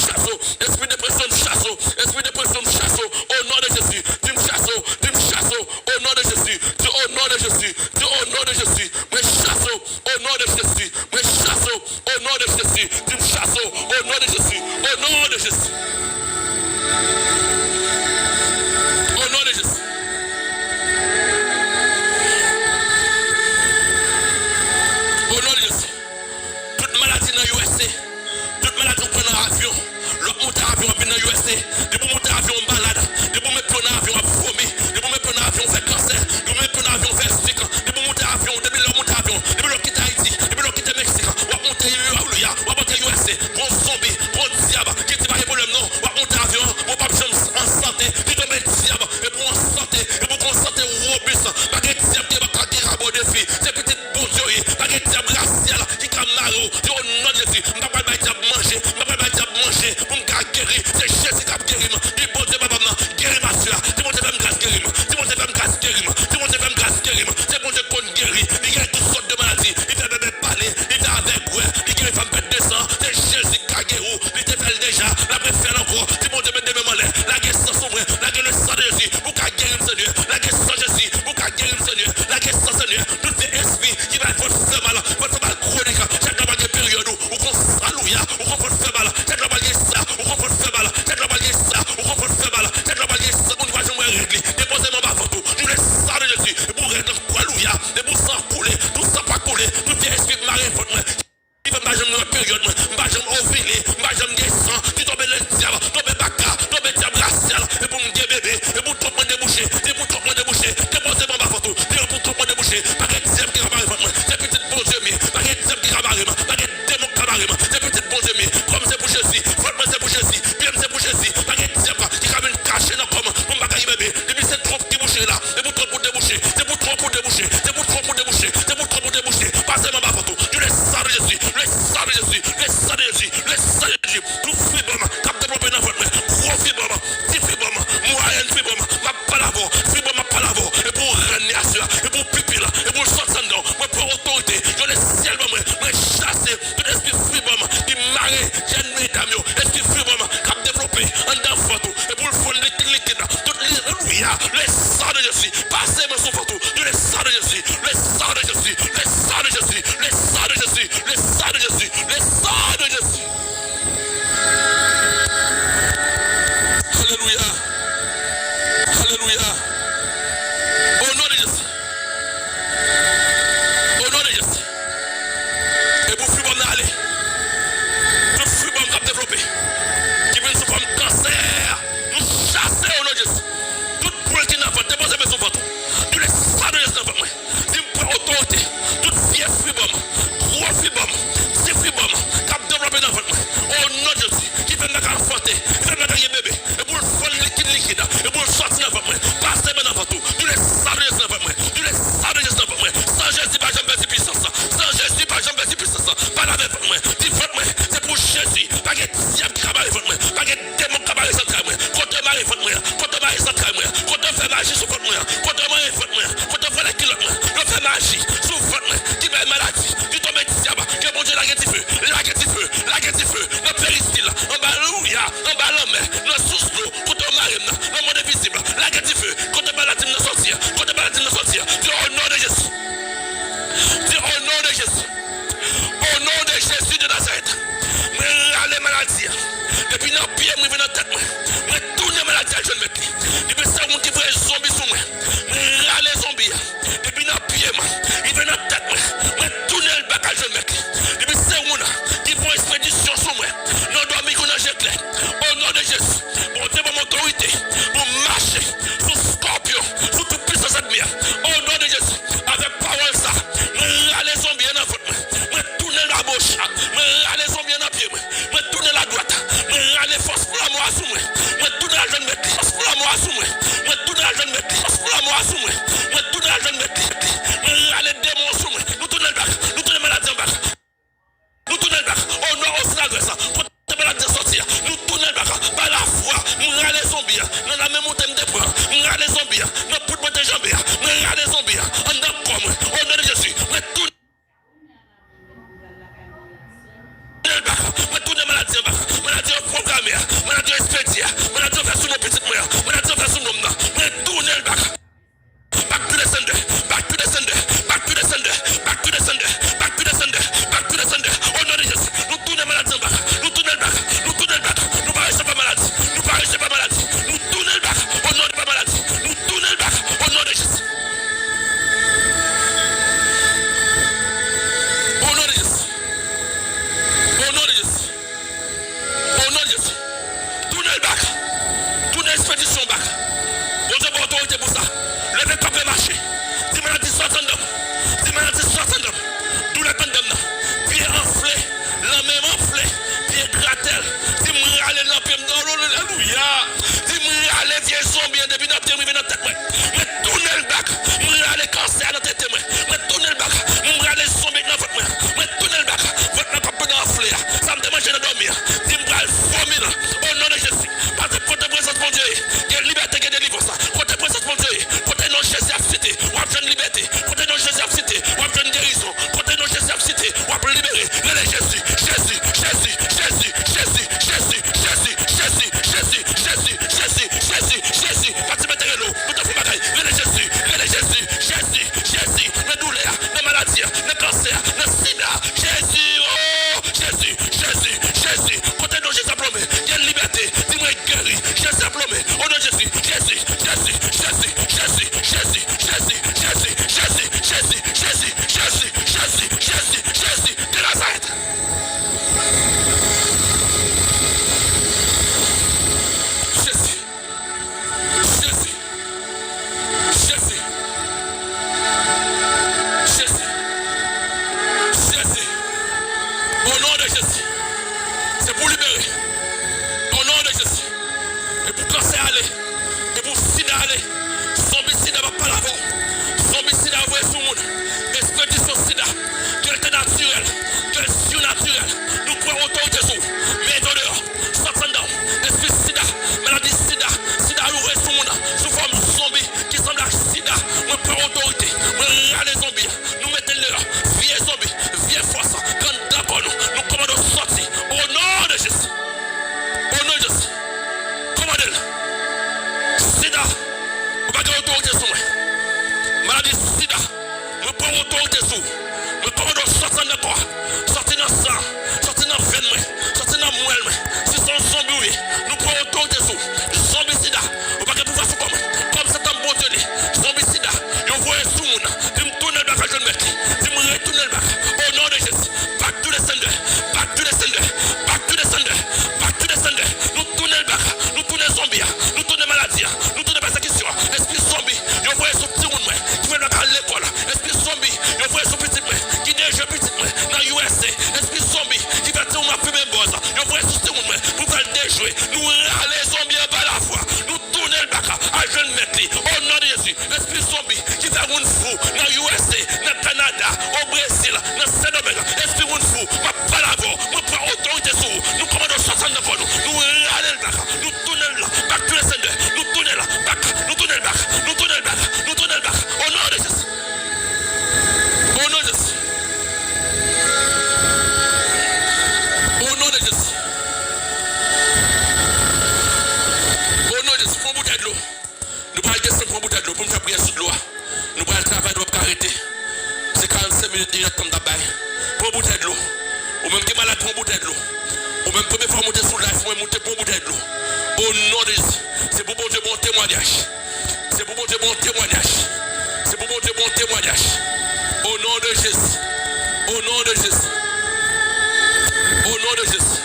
chasse, esprit de dépression, Jésus. Au nom de Jésus. Au nom de Jésus. Toute maladie dans l'USC, toute maladie qui prend un avion, l'autre monte à avion dans l'USC, de pour monter avion malade, de pour mettre un avion à vomir, de pour mettre un avion faire cancer, de pour mettre un avion faire stick, de pour monter avion, depuis l'autre monte avion, depuis l'autre quitte Haïti, depuis l'autre quitte Mexique, on va monter USC, bon zombie, bon diable, qui n'est pas de problème non, on va monter avion, on va pas en santé, qui tombe diable, et pour en santé, et pour en santé robuste, pas de diable qui va craquer à bon défi, c'est petit bon Dieu, pas de diable racial, qui a marre, qui au nom de Jésus, je ne vais pas manger, je ne vais pas manger, pour me guérir, c'est Jésus qui a guéri, dit bon Dieu, papa, guéris ma soeur, c'est bon Dieu qui me grâce guérir, c'est bon Dieu qui me grâce guérir, c'est bon Dieu qui me grâce guérir, c'est bon Dieu qui me guérir, il guérit toutes sortes de maladies, il fait bébé parler, il fait avec ouais, il guérit femme bête de sang, c'est Jésus qui a guéri, il te fait déjà, la préfère encore, c'est bon Dieu qui me malais, la guerre sans sombre, la guerre le sang de Jésus, pour qu'à guérir ce Dieu, la guerre sans Jésus, pour qu'à guérir ce Dieu, la guerre sans Seigneur, tout les esprits qui va être fait mal chronique, chaque fois qu'il y a période où on alléluia, où on fait mal, chaque fois qu'il y a ça, où on fait mal, chaque fois qu'il y a ça, où on fait mal, chaque fois qu'il y a ça, on va jamais régler, déposez mon bas tout, nous les ça de Jésus, et pour régler, alléluia, et pour s'en couler, tout ça pas couler, tout les esprits marins, il fait pas jamais période, pas jamais ovulé, pas jamais descend, tu tombes le diable, tombes baka, tombes diable racial, et pour me dire bébé, et pour tout le monde déboucher, et pour tout le monde déboucher, déposez mon bas tout, et pour tout le monde déboucher, pas de diable qui va m'arriver, c'est petit bon Dieu, pas de diable qui va m'arriver, pas de démon qui va m'arriver, c'est petit bon Dieu, comme c'est pour Jésus, franchement c'est pour Jésus, bien c'est pour Jésus, pas de diable qui va me cacher dans comme, pour m'arriver bébé, depuis c'est trop qui boucher là, et pour trop pour déboucher, c'est pour trop pour déboucher, c'est pour trop pour déboucher, c'est pour trop pour déboucher, passez mon bas tout, tu le sang de Jésus, le sang de Jésus, le sang de Jésus, le sang de Jésus, tout fibrement, cap développé dans votre main, gros fibrement, petit fibrement, moyen fibrement, ma palavon, et pour régner à cela, et pour pipi là, et pour sortir dedans, moi pour autorité, je le ciel, moi chasser tout l'esprit fibrement, qui marée, j'ai une dame, esprit fibrement, cap développé, en dedans photo, et pour le fond liquide, tout alléluia, le sang de Jésus, passez moi sur photo, le sang de Jésus, le sang de Jésus, le sang de Jésus, le sang de Jésus, le sang de Jésus, le sang de Jésus. Alléluia. Alléluia. Au nom de Jésus. Au nom de Jésus. Et pour fibrome aller. Tout fibrome qui a développé. Qui vient sous comme cancer. Nous chasser au nom de Jésus. Toute boule qui n'a pas déposé mes enfants. Tu les sang de Jésus dans votre main. Tu me prends autorité. Toute fièvre fibrome. Gros fibrome. Si fibrome. Qui a développé dans votre main. Au nom de Jésus. Qui fait la garde forte. Qui fait la garde bébé. Et pour le fond liquide. Et pour le sortir dans votre main. Passez maintenant dans tout. Tu les sang de Jésus dans votre main. Tu les sang de Jésus dans votre main. Sans Jésus, pas jamais de puissance. Sans Jésus, pas jamais de puissance. Pas la même votre main. Dis votre main. C'est pour Jésus. Pas de diable qui travaille votre main. Pas de démon qui travaille votre main. Contre Marie votre main. Contre Marie votre main. Contre fait magie sur votre main. Contre Marie votre main. Contre fait la culotte main. Le fait magie sur votre main. Qui met maladie. Tu tombes diable. Que mon Dieu la guette du feu. La guette du feu. La guette du feu. Le péristyle. En bas alléluia. En bas l'homme. Le sous l'eau. Contre Marie. Le monde invisible. La guette du feu. Contre maladie de sortir. Contre maladie de sortir. Dis au nom de Jésus. Dis au nom de Jésus. Au nom de Jésus de Nazareth. Mais les maladies. Depuis nos pieds, moi, dans la tête, moi, tous les maladies, je ne mets plus. Depuis ça, on qui fait zombie sur moi. Mais les zombies. Depuis nos pieds, ils viennent dans la tête, moi, tous les bagages, je ne mets plus. Depuis ça, on qui font expédition sur moi. Nous doit qu'on a jeté. Au nom de Jésus. Pour te mon autorité. Pour marcher sous scorpion. Sous toute puissance admire. Au nom de Jésus. Avec parole ça. Les zombies dans votre main. Moi, tourner la bouche. Les zombies dans pied. Moi, tourner la droite. Les forces pour la moi sous moi. Moi, tourner la jeune mettre. Force pour la moi sous moi. Moi, tourner la jeune mettre. Force pour la moi sous moi. Moi, tourner la jeune mettre. Les démons sous moi. Nous tournons le bac. Nous tournons les maladies en bac. Nous tournons le bac. Oh non, on se la graisse. Quand les maladies sortir. Nous tournons le bac. Par la foi. Nous regardons les zombies. Nous la même montagne de points. Nous regardons les zombies. Nous poudres de jambes. Nous regardons les zombies. On a comme. Au nom de Jésus. Nous tournons le bac. Nous tournons les maladies en bac. Maladie programmée. Maladie expédiée. Maladie fait sous nos petites moyens. Maladie fait sous nos mains. Nous tournons le bac. Back to the sender. Back to the sender. Back to the sender. Back to the sender. Back to the sender. Back to the sender. Au nom de Jésus. Nous tournons les maladies en bac. Nous tournons le bac. Nous tournons le bac. Nous parlons jouer. Nous râler zombie par la foi. Nous tourner le bac à jeune maître. Au nom de Jésus. Esprit zombie qui fait une fou dans l'USA, dans le Canada, au Brésil, dans Saint-Domingue. Esprit une fou. Ma parole, ma prend autorité sur vous. Nous commandons 60 de nous. Nous râler le bac. Nous tourner le bac. Tous les seigneurs. Nous tourner le bac. Nous tourner le bac. Nous tourner le bac. Nous tourner le bac. Au nom de Jésus. Au nom de Jésus. Au nom de Jésus. Au nom de Jésus. Prends bouteille de l'eau. Nous parlons de prendre bouteille de l'eau pour nous faire prier sur l'eau. Nous parlons de travail, nous ne pouvons pas arrêter. C'est 45 minutes déjà comme d'abord. Prends bouteille de l'eau. Ou même qui est malade, prends bouteille de l'eau. Ou même première fois monter sur live, faut monter pour bouteille de l'eau. Au nom de Jésus. C'est pour bon Dieu bon témoignage. C'est pour bon Dieu bon témoignage. C'est pour bon Dieu bon témoignage. Au nom de Jésus. Au nom de Jésus. Au nom de Jésus.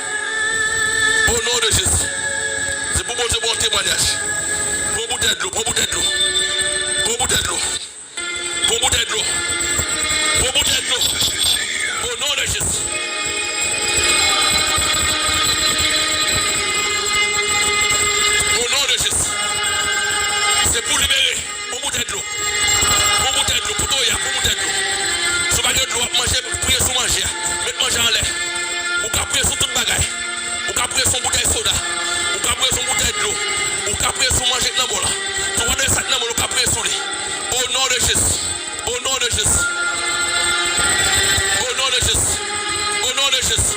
Au nom de Jésus. C'est pour bon Dieu bon témoignage. Pour bouteille de l'eau, pour bouteille de l'eau. Pour bouteille de l'eau. Pour bouteille de l'eau. Pour bouteille de l'eau. Au nom de Jésus. Au nom de Jésus. C'est pour libérer. Pour bouteille de l'eau. Pour bouteille de l'eau. Pour toi, pour bouteille de l'eau. Si vous avez de l'eau, manger, prier sur manger. Mettre manger en l'air. Ou qu'à prier sur toute bagaille. Ou qu'à prier sur bouteille soda. Ou qu'à prier sur bouteille de l'eau. Ou qu'à prier sur manger dans le bol. Tu vois des sacs dans le bol, ou qu'à prier sur lui. Au nom de Jésus. Au nom de Jésus. Au nom de Jésus. Au nom de Jésus.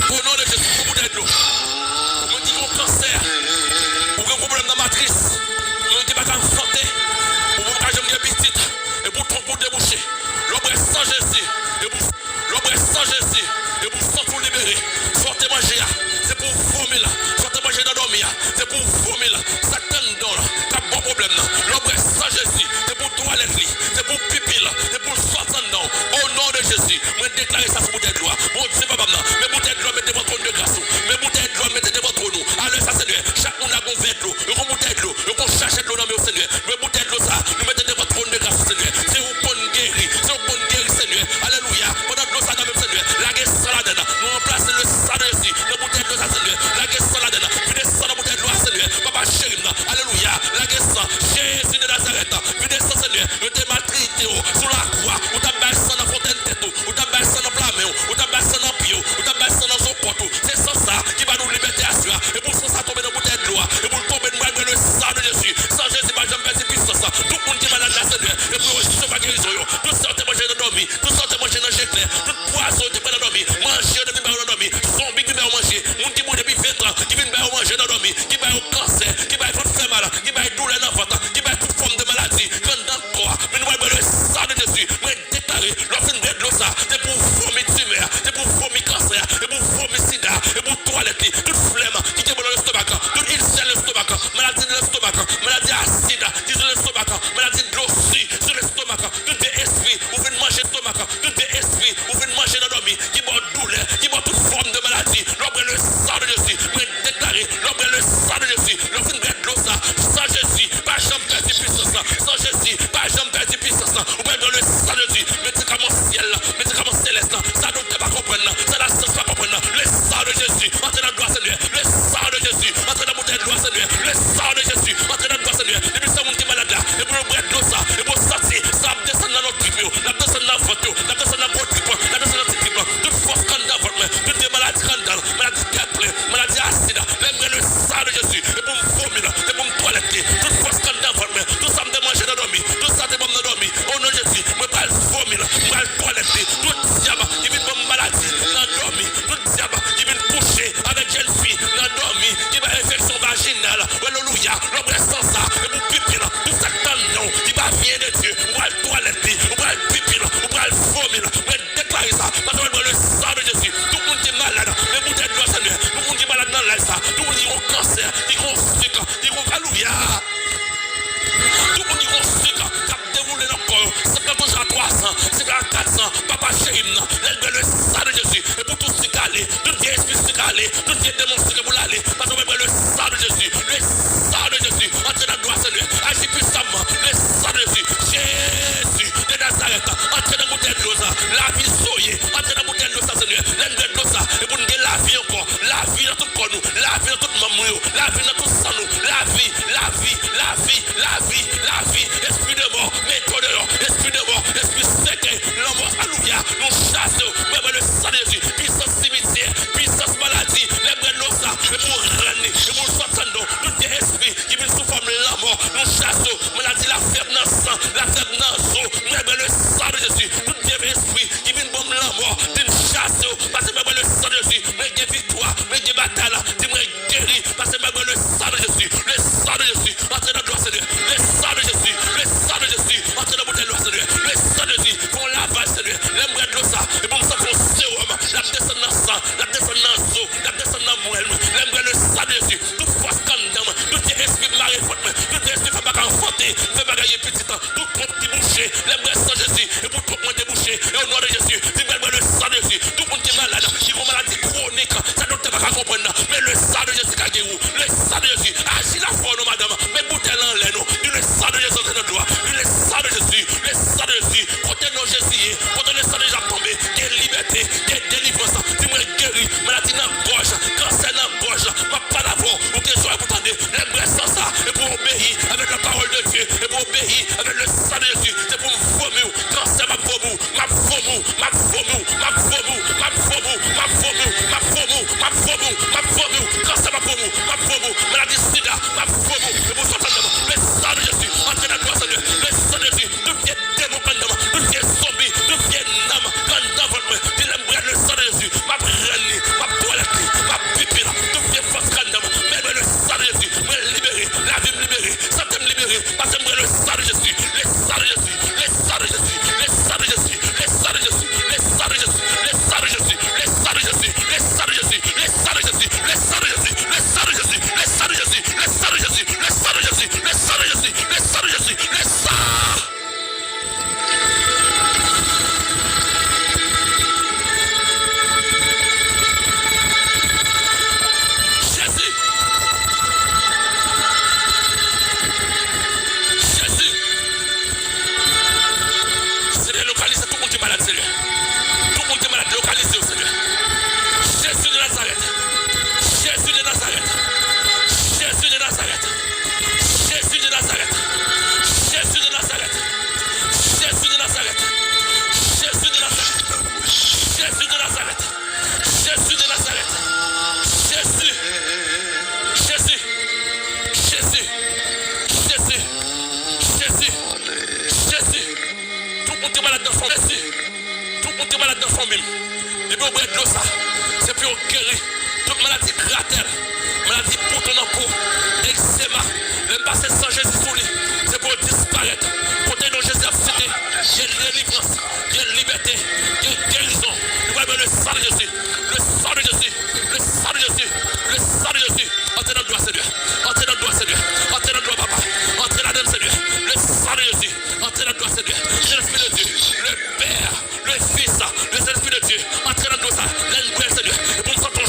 Au nom de Jésus. Pour bouteille de l'eau. Ou même qui ont cancer. Ou qui ont problème dans la matrice. Ou même qui ne peuvent pas santé. Ou même qui ont des petites. Et pour ton pour déboucher. L'homme est sans Jésus. L'homme est sans Jésus. Et pour sans tout libérer. Sortez manger. C'est pour vomir là. Sortez manger dans dormir. C'est pour vomir là. Satan dans là. T'as bon problème là. L'homme est sans Jésus. C'est pour toilette. C'est pour pipi là. C'est pour sortir dedans. Au nom de Jésus. Moi déclarer ça sur bouteille de loi. Bon, c'est pas maintenant. Mais bouteille de loi, mettez votre trône de grâce. Mais bouteille de loi, mettez votre trône. Alors ça Seigneur. Chaque monde a un verre de l'eau. Une bouteille de l'eau. Une cherche de l'eau dans le Seigneur. Mais bouteille de l'eau ça. Nous mettez votre trône de grâce Seigneur. C'est une bonne guérie. C'est une bonne guérie Seigneur. Alléluia. Pendant de l'eau ça dans le Seigneur. La guerre salade. Nous remplaçons le sang de Jésus. La bouteille de l'eau ça Seigneur. La guerre salade. Venez sans la bouteille de l'eau Seigneur. Papa chéri. Alléluia. La guerre sang. Jésus de Nazareth. Venez sans Seigneur. Nous t'es maltraité sur la croix. Ou t'as baissé dans la fontaine tête. Ou t'as baissé dans la plame. Ou t'as baissé dans le pied. Ou t'as baissé dans son porte. C'est sans ça qui va nous libérer à soi. Et pour ça tomber dans la bouteille de l'eau. Et pour tomber dans le sang de Jésus. Sans Jésus, pas jamais de puissance. Tout le monde qui est malade là, Seigneur. Et pour rechercher ma guérison. Tout sortez manger dans dormir. Tout sortez manger dans le clair. Tout poisson qui va dans dormir. Manger depuis dans dormir. Zombie qui va manger. Monde qui mourut depuis 20 ans. Qui vient manger dans dormir. Qui va au cancer. Qui va faire mal. Qui va douleur d'enfant. Qui va toute forme de maladie. Quand dans le corps. Mais nous avons le sang de Jésus. Moi déclaré. Lorsqu'une de l'eau ça. C'est pour vomir tumeur. C'est pour vomir cancer. C'est pour vomir sida. Et pour toilette. Toute flemme qui est dans l'estomac. Toute ulcère de l'estomac. Maladie de l'estomac. Maladie acide. Qui est dans l'estomac. Maladie de l'ossie sur l'estomac. Tout des esprits. Vous venez manger l'estomac. Tout des esprits. Vous venez manger dans dormir. Qui boit douleur. Qui boit toute forme de maladie. L'homme est le sang de Jésus. Moi déclaré. L'homme est le sang de Jésus. L'homme est de l'eau ça. Sans Jésus. Pas jamais perdre puissance. Sans Jésus. Pas jamais perdre puissance. Ou bien dans le sang de Jésus. Médicament ciel. Médicament céleste. Ça ne peut pas comprendre. Ça ne peut pas comprendre. Le sang de Jésus. Entrez dans le doigt Seigneur. Le sang de Jésus. Entrez dans la bouteille de l'eau Seigneur. Le sang de Jésus. Entrez dans le doigt Seigneur. Et puis ça monde qui est malade là. Et pour le bread de l'eau ça. Et pour sortir. Ça descend dans notre trip. Ça descend dans la photo. Ça descend dans notre trip. Ça descend dans notre trip. Toute force scandale. Toutes les maladies scandale. Maladie caplée. Maladie acide. Même le sang de Jésus. Et pour me vomir. Et pour me toiletter. Toute force scandale. Tout ça me manger dans dormir. Tout ça te me dormir. Au nom de Jésus. Je vais vomir. Je vais toiletter. Tout diable qui vient de maladie. Dans dormir. Tout diable qui vient coucher avec jeune fille. Dans dormir. Qui va infection vaginale. Alléluia. L'homme est sans ça. Et pour pipi là. Tout ça non. Qui va venir de Dieu. Je vais toiletter. Je vais pipi là. Je vais vomir. Je vais déclarer ça. Parce que le sang de Jésus. Tout le monde qui est malade. Les bouteilles de l'eau Seigneur. Tout le monde qui est malade dans l'air ça. Tout le monde qui a un cancer. Qui a un sucre. Qui a un alléluia. Tout le monde qui a un sucre. Qui a déroulé dans le corps. C'est quand on a 300. C'est quand 400. Papa chéri. Le sang de Jésus. Et pour tout sucalé. Tout vieil esprit sucalé. Tout vieil démon sucalé pour l'aller. Parce que le sang de Jésus. Le sang de Jésus. Entrez dans le doigt Seigneur. Agis puissamment. Le sang de Jésus. Jésus de Nazareth. Entrez dans le bouteille de l'eau ça. La vie soyez. Entrez dans le bouteille de l'eau ça Seigneur. L'un de l'eau ça. Et pour nous la vie encore. La là, dis-moi guéri, parce que malgré le sang de Jésus, le sang de Jésus, entrez dans le doigt, Seigneur, le sang de Jésus, le sang de Jésus, entrez dans le bouteille de l'eau, Seigneur, le sang de Jésus, pour lavage, Seigneur, l'aimerait de l'eau ça, et pour ça, pour sérum, la descend dans le sang, la descend dans le zoo, la descend dans le moelle, l'aimerait le sang de Jésus, toute force condamne, tout esprit maré faute, tout esprit fait pas enfanter, fait pas gagner petit temps, tout trop petit boucher, l'aimerait sang de Jésus, et pour tout le monde déboucher, et au nom de Jésus, dis-moi le sang de Jésus, tout le monde qui est malade, qui a une maladie chronique, ça ne peut pas comprendre, mais le sang de Jésus qui a guéri, le sang de Jésus, agis la foi, nous, madame, mais bouteille en l'air, nous, le sang de Jésus dans notre doigt, le sang de Jésus, le sang de Jésus, côté nos Jésus, côté le sang de Jésus tombé, qu'il y ait liberté, qu'il y ait délivrance, dis-moi guéri, maladie dans la gorge, cancer dans la gorge, pas d'avant, ou que soit pour tendre, l'aimerait sans ça, et pour obéir avec la parole de Dieu, et pour obéir avec le sang de Jésus, c'est pour me vomir, cancer ma vomou, ma vomou, ma vomou, ma vomou, ma vomou, ma vomou, ma vomou, ma vomou, ma vomou, cancer ma vomou, ma vomou, maladie sida, ma vomou, et pour sortir le sang de Jésus, entre la gloire de Dieu, le sang de Jésus, tout pied démon pendant, tout pied zombie, tout pied nam, quand dans votre main, il aime le sang de Jésus, ma brûle, ma toilette, ma pipi, tout pied force condamne, mais le sang de Jésus, me libérer, la vie me libérer, ça me libérer, parce que le sang de Jésus, le sang de Jésus, le sang de Jésus, le sang de Jésus, le sang de Jésus, le sang de Jésus, le sang de Jésus, le sang de Jésus, le sang de Jésus, le sang de Jésus, le sang de Jésus, le sang de Jésus, le sang de Jésus, le sang de Jésus, le sang de Jésus, le sang de Jésus, le sang de Jésus, le sang. C'est pour guérir toute maladie cratère, maladie pour ton peau, eczéma, le passé sans Jésus sous lui, c'est pour disparaître. Côté de Jésus a cité, il y a délivrance, il y a liberté, il y a guérison. Nous voyons le sang de Jésus, le sang de Jésus, le sang de Jésus, le sang de Jésus. Entrez dans le doigt, Seigneur, entrez dans le doigt, Seigneur, entrez dans le doigt, papa, entrez là-dedans, Seigneur, le sang de Jésus, entrez dans le doigt, Seigneur, l'Esprit de Dieu, le Père, le Fils, le Esprit de Dieu, entrez dans le doigt, Seigneur, et pour nous sentir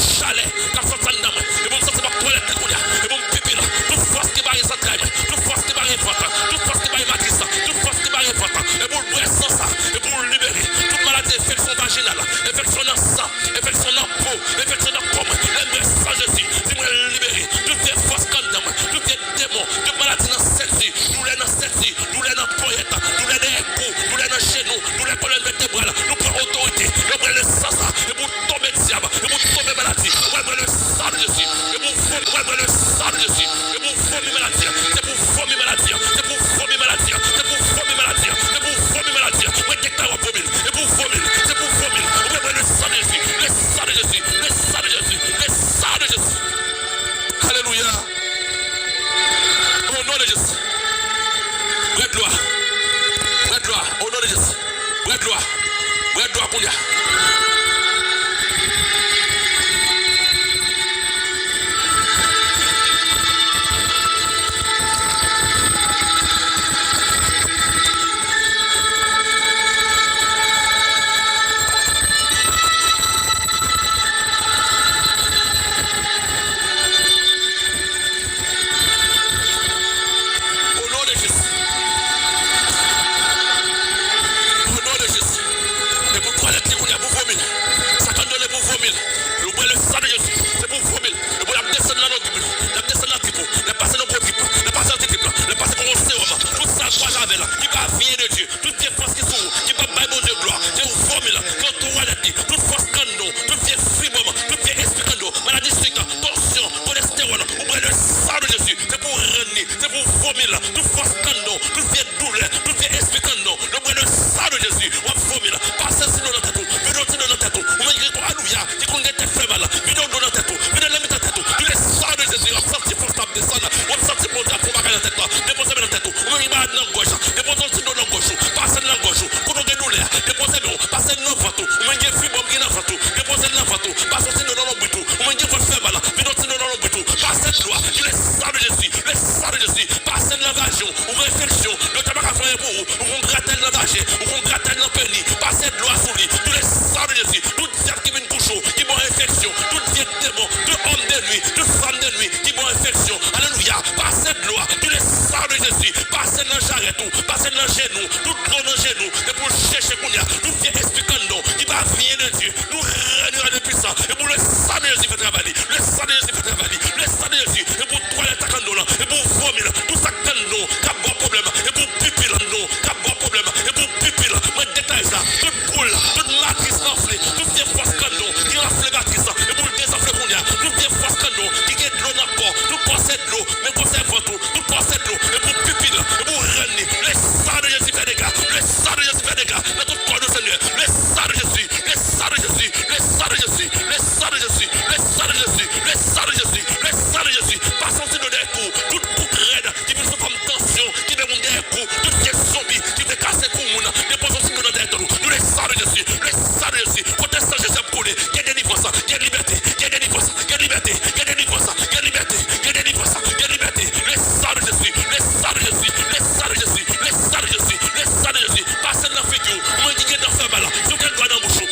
cette loi, du le sang de Jésus, le sang de Jésus, passez de l'invasion, ou réflexion, le tabac à faire pour vous, ou qu'on gratte de l'engagé, ou qu'on gratte de l'empeni, passez de loi sous lui, du le sang de Jésus, tout diable qui vient de coucher, qui bon infection, tout diable démon, tout homme de nuit, toute femme de nuit, qui bon infection, alléluia, passez de loi, du le sang de Jésus, passez dans le charrette, passez dans le genou, tout gros dans le genou, et pour chercher qu'on y a, tout vient expliquant, qui va venir de Dieu, nous réunir de puissance, et pour le sang de Jésus fait travailler, le sang de Jésus fait travailler, le sang de Jésus, et pour toi les tacandons, et pour vomir, tout ça candon, qui a bon problème, et pour pupille, non, qui a bon problème, et pour pupille, moi détaille ça, toute boule, toute matrice enflée, tout vient force candon, qui enfle matrice, et pour le désenfler qu'on y a, tout vient force candon, qui gagne de l'eau dans le corps, tout possède de l'eau, mais conserve tout, tout possède de l'eau, et pour pupille, et pour renier, le sang de Jésus fait des gars, le sang de Jésus fait des gars, dans tout corps de Seigneur, le sang de Jésus, le sang de Jésus, le sang de Jésus, le sang de Jésus, le sang de Jésus, le sang de Jésus, le sang de Jésus, passons sur nos deux coups, toute coupe raide, qui peut se comme tension, qui peut monter un coup, toute pièce zombie, qui peut casser pour nous, déposons sur nos deux coups, nous le sang de Jésus, le sang de Jésus, protestant Jésus pour les, qu'il y ait délivrance, qu'il y ait liberté, qu'il y ait délivrance, qu'il y ait liberté, qu'il y ait délivrance, qu'il y ait liberté, qu'il y ait délivrance, qu'il y ait liberté, le sang de Jésus, le sang de Jésus, le sang de Jésus, le sang de Jésus, le sang de Jésus, passez dans la figure, moi qui est dans le mal, tout quel doigt dans le bouchon.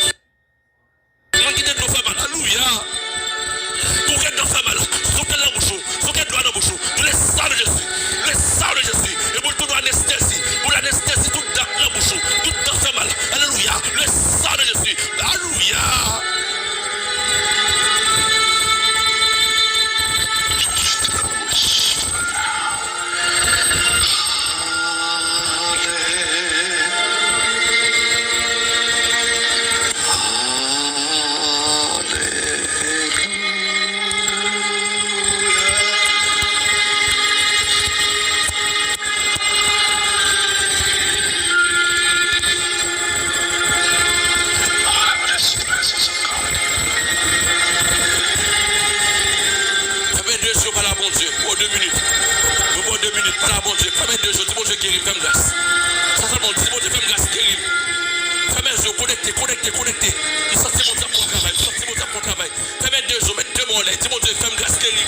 Moi qui est dans le mal, alléluia. Tout quel dans le mal, tout quel dans le bouchon, tout quel doigt dans le bouchon, le sang de Jésus, le sang de Jésus, et pour tout l'anesthésie, pour l'anesthésie, tout dans le bouchon, tout dans le mal, alléluia, le sang de Jésus, alléluia. Connecté. Il s'en c'est mon temps pour travail. Il s'en c'est mon temps pour travail. Fais-moi 2 jours, mets 2 mots là. Dis-moi Dieu, fais-moi grâce guérie.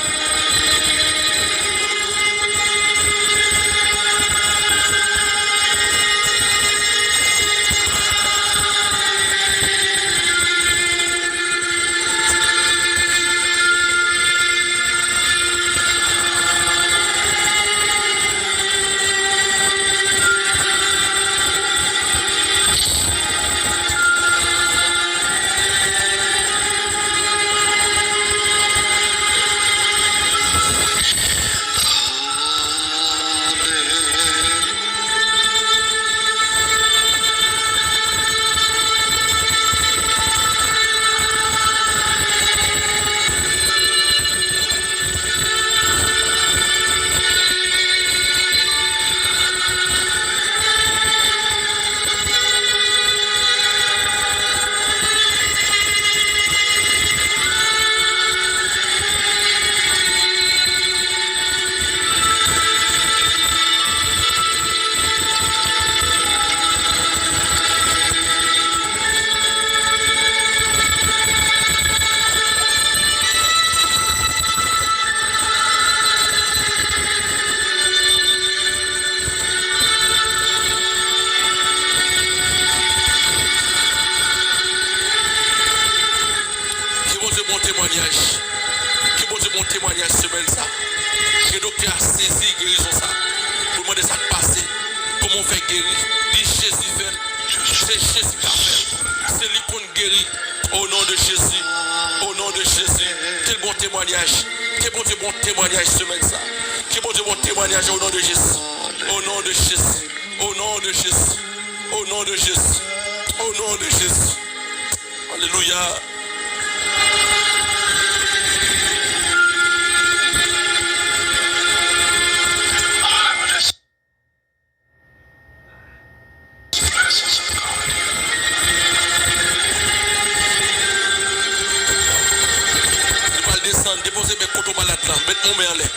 Déposez mes couteaux malades là, mettez mon main en l'air.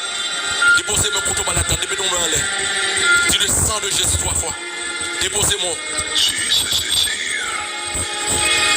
Déposez mes couteaux malades là, mettez mon main en l'air. Dis le sang de Jésus 3 fois. Déposez-moi. Jesus is here.